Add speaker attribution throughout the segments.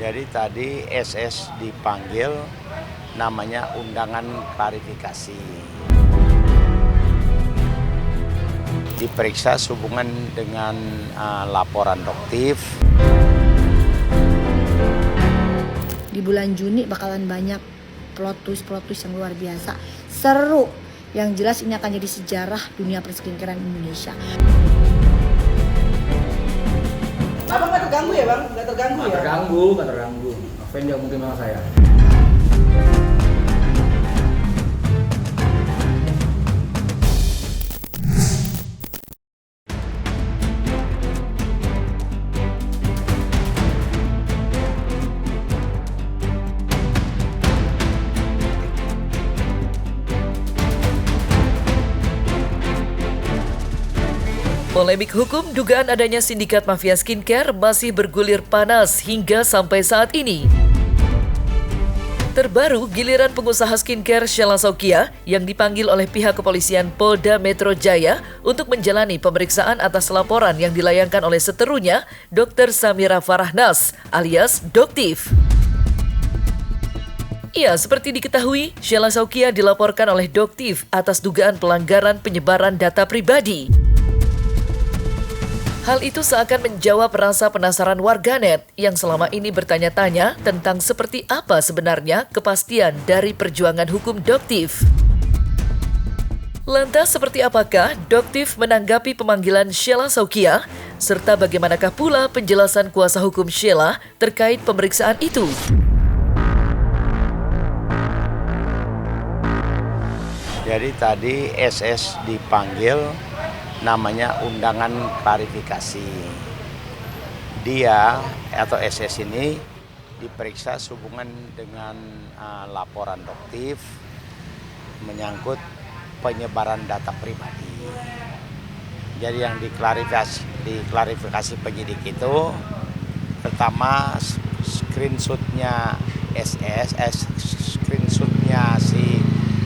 Speaker 1: Jadi tadi SS dipanggil, namanya undangan klarifikasi. Diperiksa sehubungan dengan laporan Doktif.
Speaker 2: Di bulan Juni bakalan banyak plot twist yang luar biasa. Seru. Yang jelas ini akan jadi sejarah dunia perskincarean Indonesia.
Speaker 3: Abang nggak terganggu ya bang? Nggak terganggu ya?
Speaker 4: Nggak terganggu. Apa yang dia mungkin sama saya?
Speaker 5: Polemik hukum dugaan adanya sindikat mafia skincare masih bergulir panas hingga sampai saat ini. Terbaru, giliran pengusaha skincare Sheila Saukia yang dipanggil oleh pihak kepolisian Polda Metro Jaya untuk menjalani pemeriksaan atas laporan yang dilayangkan oleh seterunya, Dr. Samira Farahnas alias Doktif. Ya, seperti diketahui, Sheila Saukia dilaporkan oleh Doktif atas dugaan pelanggaran penyebaran data pribadi. Hal itu seakan menjawab rasa penasaran warganet yang selama ini bertanya-tanya tentang seperti apa sebenarnya kepastian dari perjuangan hukum Doktif. Lantas seperti apakah Doktif menanggapi pemanggilan Sheila Saukia, serta bagaimanakah pula penjelasan kuasa hukum Sheila terkait pemeriksaan itu?
Speaker 1: Jadi tadi SS dipanggil, namanya undangan klarifikasi. Dia atau SS ini diperiksa sehubungan dengan laporan Doktif menyangkut penyebaran data pribadi. Jadi yang diklarifikasi penyidik itu pertama screenshotnya SS, screenshotnya si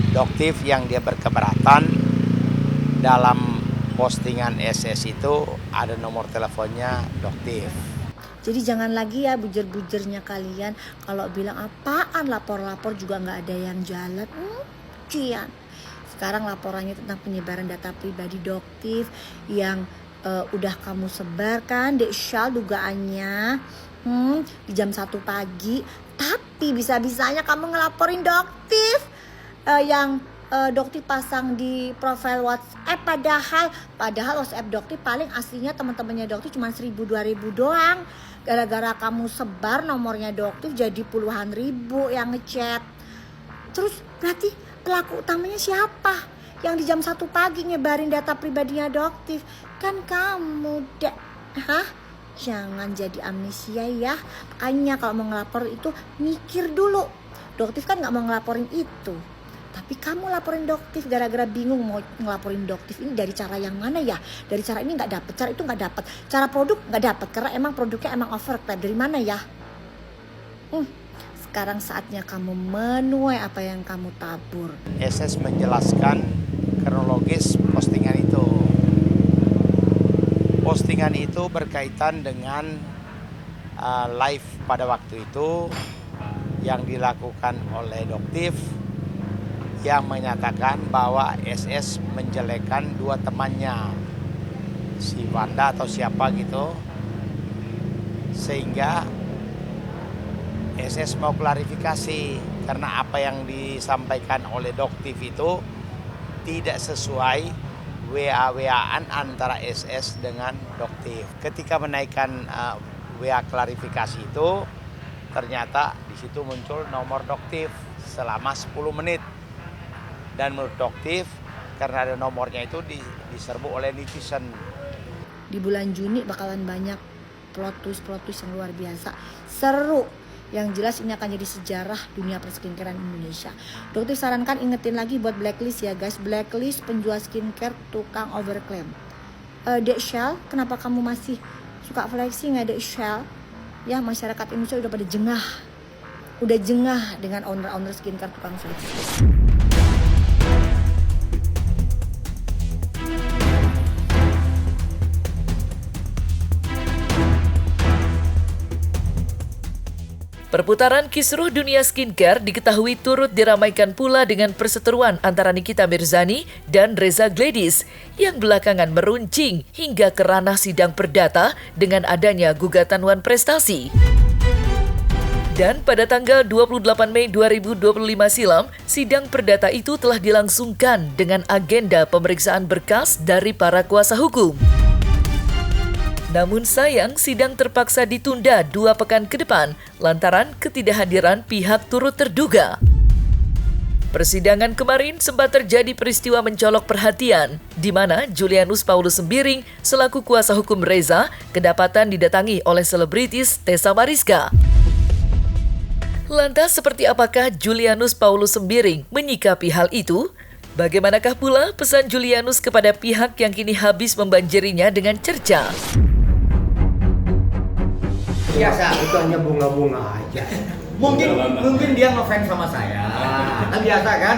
Speaker 1: Doktif yang dia berkeberatan dalam postingan SS itu ada nomor teleponnya Doktif.
Speaker 2: Jadi jangan lagi ya bujer-bujernya kalian kalau bilang apaan lapor-lapor juga nggak ada yang jalan. Cian. Sekarang laporannya tentang penyebaran data pribadi Doktif yang udah kamu sebarkan, Deksyal dugaannya di jam 1 pagi. Tapi bisa-bisanya kamu ngelaporin Doktif yang Doktif pasang di profil WhatsApp, padahal WhatsApp Doktif paling aslinya teman-temannya Doktif cuma 1.000-2.000 doang. Gara-gara kamu sebar nomornya Doktif jadi puluhan ribu yang ngechat. Terus berarti pelaku utamanya siapa? Yang di jam 1 pagi nyebarin data pribadinya Doktif kan kamu, Jangan jadi amnesia ya. Makanya kalau mau ngelapor itu mikir dulu. Doktif kan nggak mau ngelaporin itu. Tapi kamu laporin Doktif gara-gara bingung mau ngelaporin Doktif ini dari cara yang mana ya? Dari cara ini nggak dapet, cara itu nggak dapet, cara produk nggak dapet karena emang produknya emang overclaim. Dari mana ya? Sekarang saatnya kamu menuai apa yang kamu tabur.
Speaker 1: SS menjelaskan kronologis postingan itu. Postingan itu berkaitan dengan live pada waktu itu yang dilakukan oleh Doktif, yang menyatakan bahwa SS menjelekkan dua temannya, si Wanda atau siapa gitu, sehingga SS mau klarifikasi karena apa yang disampaikan oleh Doktif itu tidak sesuai WA-WA-an antara SS dengan Doktif. Ketika menaikkan WA klarifikasi itu, ternyata di situ muncul nomor Doktif selama 10 menit. Dan menurut Doktif, karena ada nomornya itu diserbu oleh netizen.
Speaker 2: Di bulan Juni bakalan banyak plot twist yang luar biasa. Seru. Yang jelas ini akan jadi sejarah dunia perskincarean Indonesia. Doktif sarankan ingetin lagi buat blacklist ya guys. Blacklist penjual skincare tukang overclaim. Deksyal, kenapa kamu masih suka flexing ya Deksyal? Ya masyarakat Indonesia udah pada jengah. Udah jengah dengan owner-owner skincare tukang flexing.
Speaker 5: Perputaran kisruh dunia skincare diketahui turut diramaikan pula dengan perseteruan antara Nikita Mirzani dan Reza Gladys yang belakangan meruncing hingga ke ranah sidang perdata dengan adanya gugatan wan prestasi. Dan pada tanggal 28 Mei 2025 silam, sidang perdata itu telah dilangsungkan dengan agenda pemeriksaan berkas dari para kuasa hukum. Namun sayang, sidang terpaksa ditunda 2 pekan ke depan lantaran ketidakhadiran pihak turut terduga. Persidangan kemarin sempat terjadi peristiwa mencolok perhatian, di mana Julianus Paulus Sembiring selaku kuasa hukum Reza kedapatan didatangi oleh selebritis Tessa Mariska. Lantas seperti apakah Julianus Paulus Sembiring menyikapi hal itu? Bagaimanakah pula pesan Julianus kepada pihak yang kini habis membanjirinya dengan cerca?
Speaker 6: Biasa, itu hanya bunga-bunga aja. Mungkin dia ngefans sama saya. Kan biasa kan?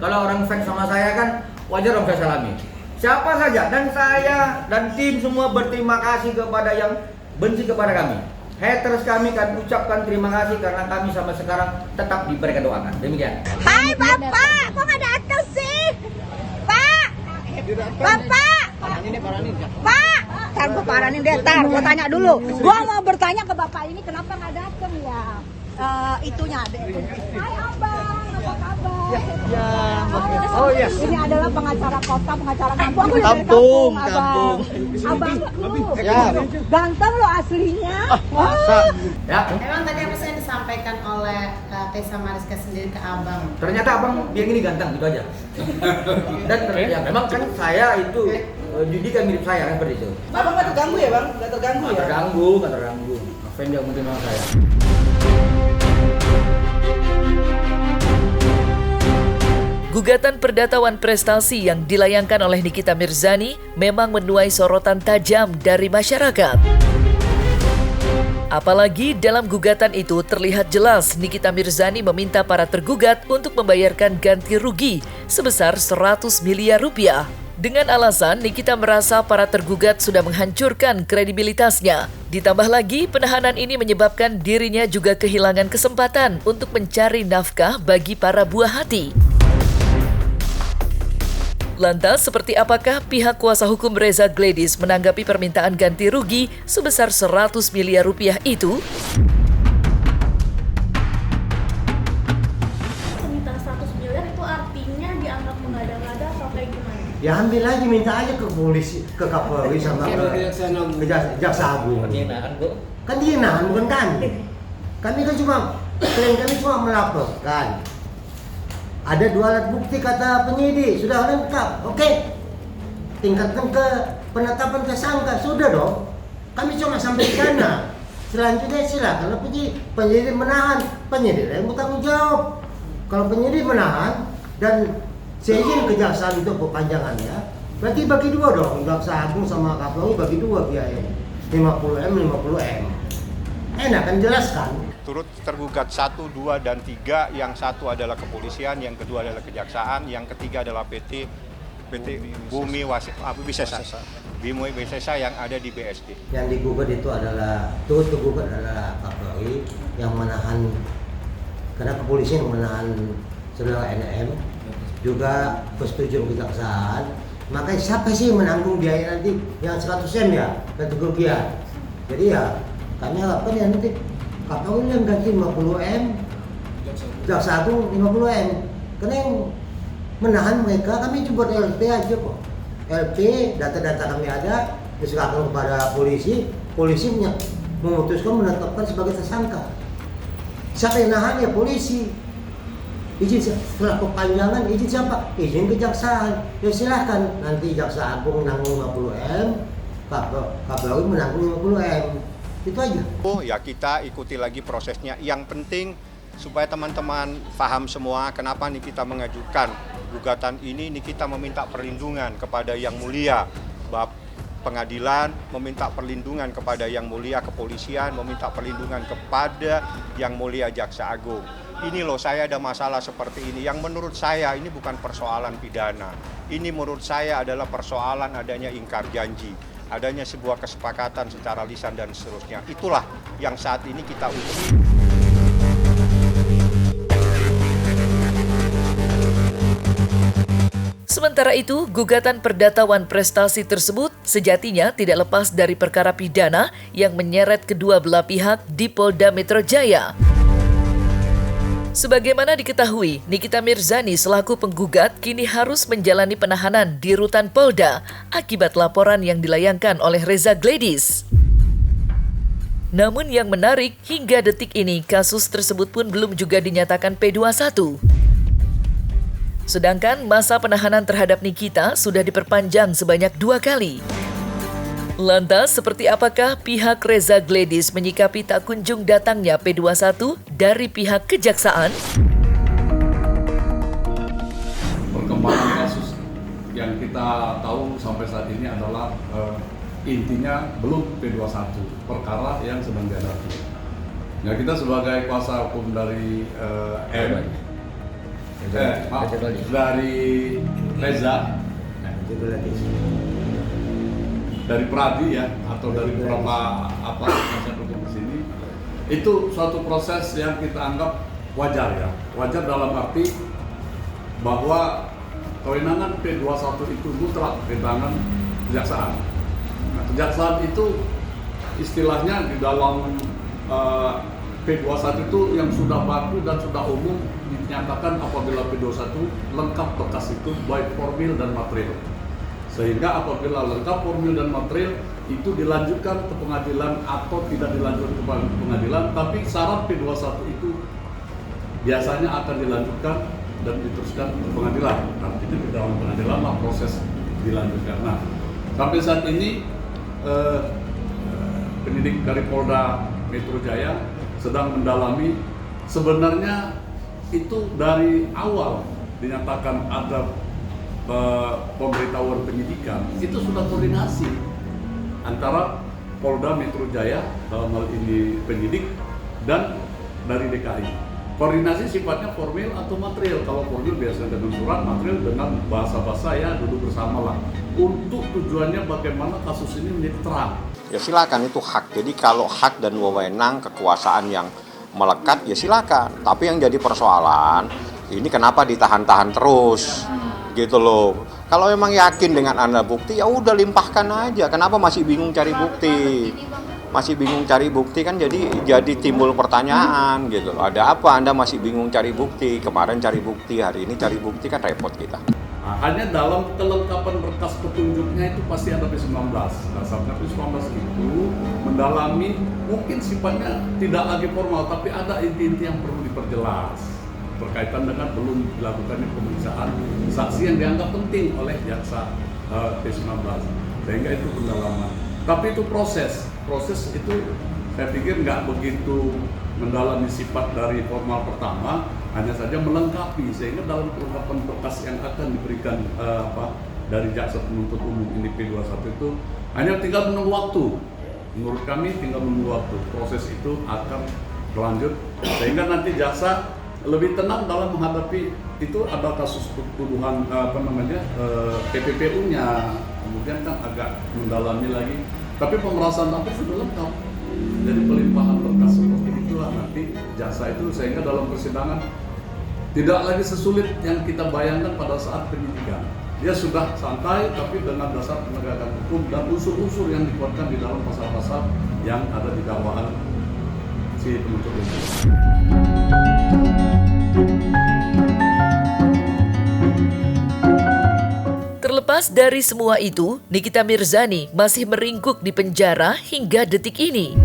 Speaker 6: Kalau orang fans sama saya kan wajar dong saya salami. Siapa saja dan saya dan tim semua berterima kasih kepada yang benci kepada kami. Haters kami kan ucapkan terima kasih karena kami sampai sekarang tetap diberikan doakan. Demikian.
Speaker 7: Hai Bapak, kok nggak datang sih? Pak, Bapak, Pak, ntar gue paranin deh, ntar gue tanya dulu. Gue mau bertanya ke Bapak ini kenapa nggak datang ya? Itunya deh. Hai Abang, apa kabar? Oh yes. Ini adalah pengacara kota, pengacara kampung. Aku dari kampung, Abang. Abang lu, ganteng lo aslinya.
Speaker 6: Ya.
Speaker 8: Emang tadi apa yang disampaikan oleh Tessa Mariska sendiri ke Abang?
Speaker 6: Ternyata abang dia gini ganteng gitu aja. Dan ya, memang kan saya itu Judi kan mirip saya kan seperti itu.
Speaker 3: Abang nggak terganggu ya bang? Nggak terganggu ya?
Speaker 4: Nggak terganggu. Ngapain dia mungkin sama saya?
Speaker 5: Gugatan perdata wan prestasi yang dilayangkan oleh Nikita Mirzani memang menuai sorotan tajam dari masyarakat. Apalagi dalam gugatan itu terlihat jelas Nikita Mirzani meminta para tergugat untuk membayarkan ganti rugi sebesar 100 miliar rupiah. Dengan alasan Nikita merasa para tergugat sudah menghancurkan kredibilitasnya. Ditambah lagi penahanan ini menyebabkan dirinya juga kehilangan kesempatan untuk mencari nafkah bagi para buah hati. Lantas, seperti apakah pihak kuasa hukum Reza Gladys menanggapi permintaan ganti rugi sebesar 100 miliar rupiah itu?
Speaker 9: Permintaan 100 miliar itu artinya dianggap mengada-ngada atau kayak gimana?
Speaker 6: Ya ambil aja, minta aja ke polisi, ke Kapolri sama ke Jaksa Agung. Kan dia nahan bukan kami. Kami kan cuma melaporkan. Ada 2 alat bukti kata penyidik, sudah lengkap. Oke. Tingkatkan ke penetapan tersangka, sudah dong. Kami cuma sampai di sana. Selanjutnya silakan kalau penyidik menahan, penyidik yang bertanggung jawab. Kalau penyidik menahan dan seizin kejaksaan untuk perpanjangannya, berarti bagi 2 dong. Jaksa Agung sama Kapolri bagi 2 biaya. 50M, 50M. Enak kan jelaskan.
Speaker 10: Turut tergugat 1, 2, dan 3, yang satu adalah kepolisian, yang kedua adalah kejaksaan, yang ketiga adalah PT Bumi Wisesa yang ada di BSD.
Speaker 6: Yang digugat itu adalah, turut tergugat adalah Kapolri yang menahan, karena kepolisian menahan saudara NM, juga persetujuan kejaksaan. Makanya siapa sih yang menanggung biaya nanti yang 100M ya, ganti kerugian. Jadi ya kami harapkan ya nanti Kapolri yang ganti 50M, Jaksa Agung 50M. Karena yang menahan mereka, kami cuma LP aja kok. LP, data-data kami ada, diserahkan kepada polisi, polisi memutuskan menetapkan sebagai tersangka. Siapa yang nahan ya polisi. Izin setelah perpanjangan, izin siapa? Izin kejaksaan. Ya silahkan, nanti Jaksa Agung menanggung 50M, Kapolri menanggung 50M. Itu aja.
Speaker 10: Oh ya, kita ikuti lagi prosesnya. Yang penting supaya teman-teman paham semua kenapa Nikita mengajukan gugatan ini. Nikita meminta perlindungan kepada Yang Mulia Pengadilan, meminta perlindungan kepada Yang Mulia Kepolisian, meminta perlindungan kepada Yang Mulia Jaksa Agung. Ini loh, saya ada masalah seperti ini. Yang menurut saya ini bukan persoalan pidana. Ini menurut saya adalah persoalan adanya ingkar janji, adanya sebuah kesepakatan secara lisan dan seterusnya. Itulah yang saat ini kita uji.
Speaker 5: Sementara itu, gugatan perdata Wan Prestasi tersebut sejatinya tidak lepas dari perkara pidana yang menyeret kedua belah pihak di Polda Metro Jaya. Sebagaimana diketahui, Nikita Mirzani selaku penggugat kini harus menjalani penahanan di rutan Polda akibat laporan yang dilayangkan oleh Reza Gladys. Namun yang menarik, hingga detik ini kasus tersebut pun belum juga dinyatakan P21. Sedangkan masa penahanan terhadap Nikita sudah diperpanjang sebanyak 2 kali. Lantas, seperti apakah pihak Reza Gladys menyikapi tak kunjung datangnya P21 dari pihak kejaksaan?
Speaker 11: Perkembangan kasus yang kita tahu sampai saat ini adalah intinya belum P21, perkara yang sedang dihadapi. Nah, kita sebagai kuasa hukum dari dari Reza, dari Pradi ya, atau dari beberapa penasihat hukum di sini, itu suatu proses yang kita anggap wajar ya. Wajar dalam arti bahwa kewenangan P21 itu mutlak di tangan kejaksaan. Nah, kejaksaan itu istilahnya di dalam P21 itu yang sudah baku dan sudah umum dinyatakan apabila P21 lengkap berkas itu baik formil dan material. Sehingga apabila lengkap formil dan material itu dilanjutkan ke pengadilan atau tidak dilanjutkan ke pengadilan, tapi syarat P21 itu biasanya akan dilanjutkan dan diteruskan ke pengadilan. Nanti di dalam pengadilan lah proses dilanjutkan. Nah, sampai saat ini penyidik dari Polda Metro Jaya sedang mendalami. Sebenarnya itu dari awal dinyatakan ada pemberitahuan penyidikan, itu sudah koordinasi antara Polda Metro Jaya, dalam hal ini penyidik, dan dari DKI. Koordinasi sifatnya formil atau material. Kalau formil biasanya dengan surat, material dengan bahasa-bahasa ya duduk bersama lah. Untuk tujuannya bagaimana kasus ini menjadi terang.
Speaker 10: Ya silakan, itu hak. Jadi kalau hak dan wewenang kekuasaan yang melekat ya silakan. Tapi yang jadi persoalan ini kenapa ditahan-tahan terus? Gitu loh. Kalau memang yakin dengan Anda bukti, ya udah limpahkan aja. Kenapa masih bingung cari bukti? Masih bingung cari bukti kan jadi timbul pertanyaan gitu loh. Ada apa Anda masih bingung cari bukti? Kemarin cari bukti, hari ini cari bukti, kan repot kita.
Speaker 11: Nah, hanya dalam kelengkapan berkas petunjuknya itu pasti ada P19. Dasarnya P19 itu mendalami, mungkin sifatnya tidak lagi formal, tapi ada inti-inti yang perlu diperjelas berkaitan dengan belum dilakukannya pemeriksaan saksi yang dianggap penting oleh jaksa P19, sehingga itu pendalaman. Tapi itu proses itu saya pikir nggak begitu mendalami sifat dari formal pertama, hanya saja melengkapi, sehingga dalam kelengkapan berkas yang akan diberikan dari jaksa penuntut umum ini P21 itu hanya tinggal menunggu waktu. Menurut kami tinggal menunggu waktu, proses itu akan berlanjut sehingga nanti jaksa lebih tenang dalam menghadapi itu. Ada kasus tuduhan PPPU-nya, kemudian kan agak mendalami lagi, tapi pemerasan apa sudah lengkap. Jadi pelimpahan berkas seperti itulah nanti jaksa itu, sehingga dalam persidangan tidak lagi sesulit yang kita bayangkan pada saat penyidikan. Dia sudah santai, tapi dengan dasar penegakan hukum dan unsur-unsur yang dikuatkan di dalam pasal-pasal yang ada di dakwaan si penuntut umum.
Speaker 5: Terlepas dari semua itu, Nikita Mirzani masih meringkuk di penjara hingga detik ini.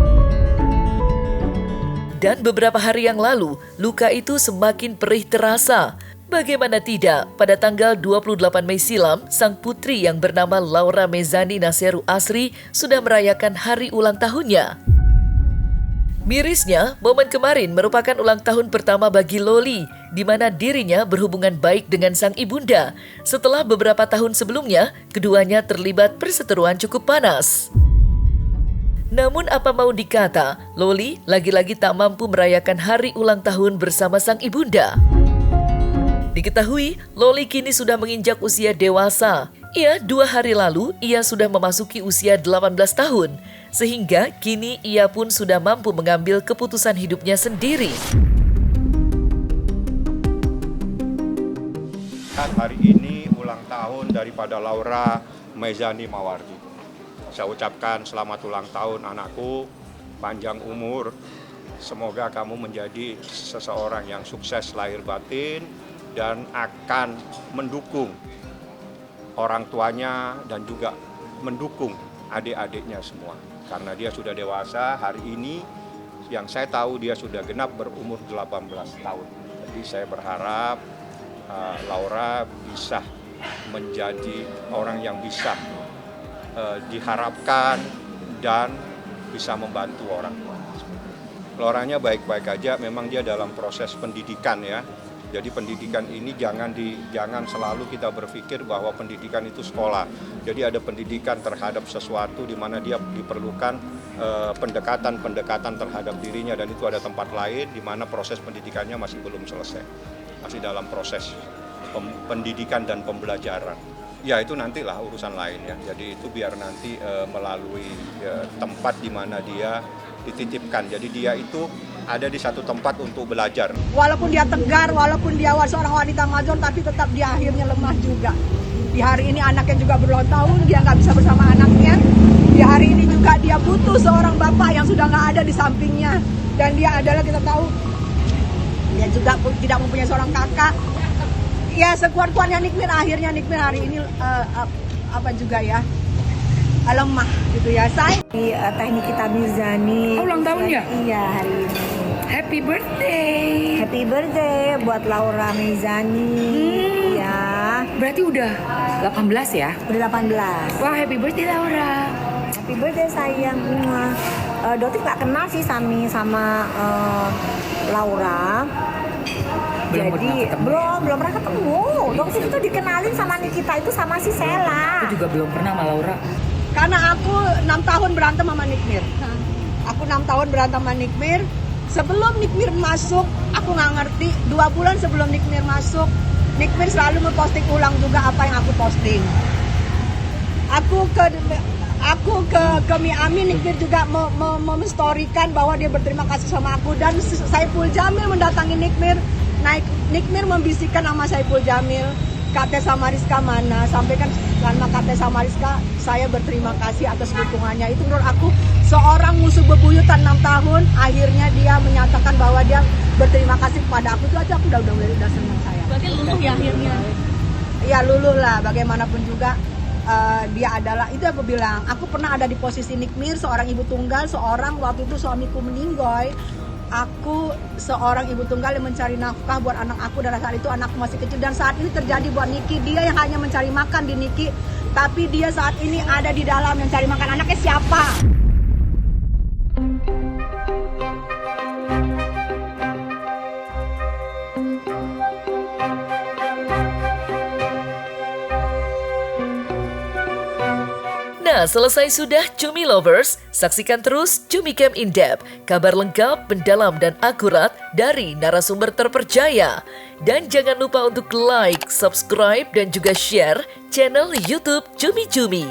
Speaker 5: Dan beberapa hari yang lalu, luka itu semakin perih terasa. Bagaimana tidak, pada tanggal 28 Mei silam, sang putri yang bernama Laura Mezani Naseru Asri sudah merayakan hari ulang tahunnya. Mirisnya, momen kemarin merupakan ulang tahun pertama bagi Loli, di mana dirinya berhubungan baik dengan sang ibunda. Setelah beberapa tahun sebelumnya, keduanya terlibat perseteruan cukup panas. Namun apa mau dikata, Loli lagi-lagi tak mampu merayakan hari ulang tahun bersama sang ibunda. Diketahui, Loli kini sudah menginjak usia dewasa. Ia 2 hari lalu, ia sudah memasuki usia 18 tahun. Sehingga kini ia pun sudah mampu mengambil keputusan hidupnya sendiri.
Speaker 10: Hari ini ulang tahun tahun daripada Laura Mezani Mawardi. Saya ucapkan selamat ulang tahun anakku, panjang umur. Semoga kamu menjadi seseorang yang sukses lahir batin dan akan mendukung orang tuanya dan juga mendukung adik-adiknya semua. Karena dia sudah dewasa, hari ini yang saya tahu dia sudah genap berumur 18 tahun. Jadi saya berharap Laura bisa menjadi orang yang bisa diharapkan dan bisa membantu orang tua. Lauranya baik-baik aja, memang dia dalam proses pendidikan ya. Jadi pendidikan ini jangan selalu kita berpikir bahwa pendidikan itu sekolah. Jadi ada pendidikan terhadap sesuatu di mana dia diperlukan pendekatan terhadap dirinya, dan itu ada tempat lain di mana proses pendidikannya masih belum selesai. Masih dalam proses pendidikan dan pembelajaran. Ya itu nantilah urusan lain ya. Jadi itu biar nanti melalui tempat di mana dia dititipkan. Jadi dia itu ada di satu tempat untuk belajar.
Speaker 7: Walaupun dia tegar, walaupun dia seorang wanita major, tapi tetap dia akhirnya lemah juga. Di hari ini anaknya juga berulang tahun, dia nggak bisa bersama anaknya. Di hari ini juga dia butuh seorang bapak yang sudah nggak ada di sampingnya. Dan dia adalah, kita tahu, dia juga tidak mempunyai seorang kakak. Ya sekuat-kuatnya Nikmir, akhirnya Nikmir hari ini juga ya, lemah gitu ya. Saya
Speaker 2: Teh Nikita Mirzani.
Speaker 12: Ulang tahun ya?
Speaker 2: Iya, hari ini.
Speaker 12: Happy birthday.
Speaker 2: Happy birthday buat Laura Mirzani. Ya.
Speaker 12: Berarti udah 18 ya?
Speaker 2: Udah 18.
Speaker 12: Wah, happy birthday Laura.
Speaker 2: Happy birthday sayang. Doti nggak kenal sih sama Laura. Jadi belum pernah ketemu. Doti itu dikenalin sama Nikita itu sama si Sela.
Speaker 12: Aku juga belum pernah sama Laura.
Speaker 7: Karena aku 6 tahun berantem sama Nikmir. Aku 6 tahun berantem sama Nikmir. Sebelum Nikmir masuk, aku nggak ngerti. 2 bulan sebelum Nikmir masuk, Nikmir selalu memposting ulang juga apa yang aku posting. Aku ke Miami, Nikmir juga memstorikan bahwa dia berterima kasih sama aku. Dan Saiful Jamil mendatangi Nikmir. Nikmir membisikkan nama Saiful Jamil, Kate Samariska mana, sampaikan karena Kate Samariska saya berterima kasih atas dukungannya. Itu menurut aku seorang musuh bebuyutan 6 tahun, akhirnya dia menyatakan bahwa dia berterima kasih kepada aku. Itu aja aku udah senang saya.
Speaker 9: Berarti luluh ya akhirnya?
Speaker 7: Ya luluh lah, bagaimanapun juga dia adalah, itu aku bilang, aku pernah ada di posisi Nikmir, seorang ibu tunggal, seorang waktu itu suamiku meninggal. Aku seorang ibu tunggal yang mencari nafkah buat anak aku, dan saat itu anakku masih kecil. Dan saat ini terjadi buat Niki, dia yang hanya mencari makan di Niki, tapi dia saat ini ada di dalam yang cari makan. Anaknya siapa?
Speaker 5: Nah, selesai sudah Cumi Lovers, saksikan terus Cumi Camp In Depth, kabar lengkap, mendalam dan akurat dari narasumber terpercaya. Dan jangan lupa untuk like, subscribe dan juga share channel YouTube Cumi Cumi.